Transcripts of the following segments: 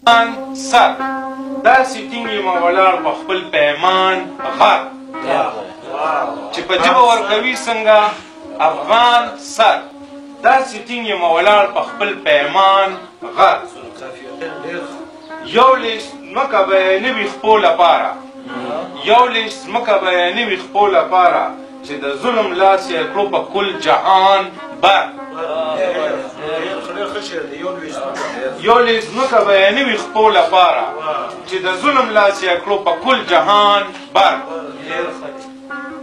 سر داسې ټینګ یم ولاړ په خپل پیمان غر چې په ژبه ورکوي څنګه افغان سر داسې ټینګ یم ولاړ په خپل پیمان غر یو لیش ځمکه به یې نه وي خپو لپاره یو لیش ځمکه به یې نه وي خپو لپاره چې د ظلم لاس یې کړو په کل جهان بر یو لیش ځمکه به یې نه وي خپو لپاره چې د ظلم لاس یې کړو په کل جهان بر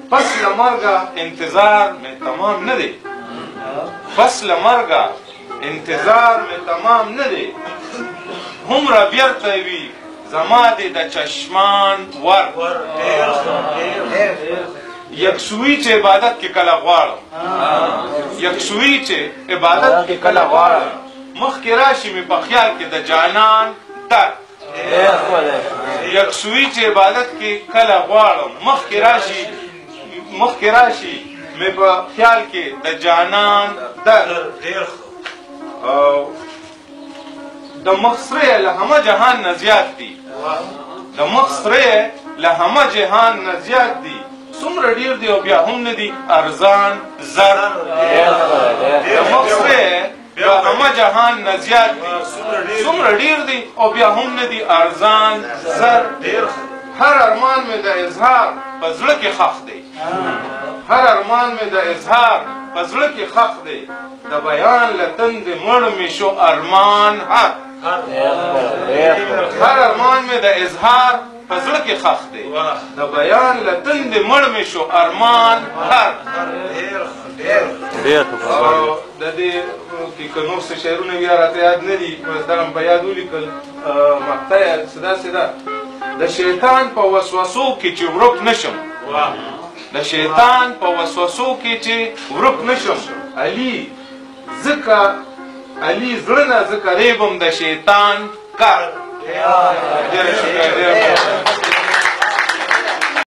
پس له مرګه انتظار مې تمام نه دی پس له مرګه انتظار مې تمام نه دی هومره بیرته وي زما دې د چشمان ور یکسوي چې عبادت کې کله غواړم یکسوي چې عبادت کې کله غواړم مخکې راشي مې په خیال کې د جانان در یکسوي چې عبادت کې کله غواړم مخکې راشي مې په خیال کې د جانان در د مخ سره له همه جهان نه زیات دي د مخ سره له همه جهان نه زیات دي څومره ډېر دی او بیا هم نه دي ارزان زر د مخ سره له همه جهان نه زیات دي څومره ډېر دی او بیا هم نه دي ارزان زر هر ارمان مې د اظهار په زړه کې خښ دی هر ارمان مې د اظهار په زړه کې خښ دی د بیان له تندې مړ مې شو ارمان هر ارمان مې د اظهار په زړه کې خښ دی د بیان له تندې مړ مې شو ارمان هر د دې کې که نور څه شعرونه بیا راته یاد نه دي دا هم په یاد ولیکل مقطع یې داسې ده د شیطان په وسوسو کې چې ورک نشم د شیطان په وسوسو کې چې ورک نشم علي زړه نه ځکه ریبم د شیطان کار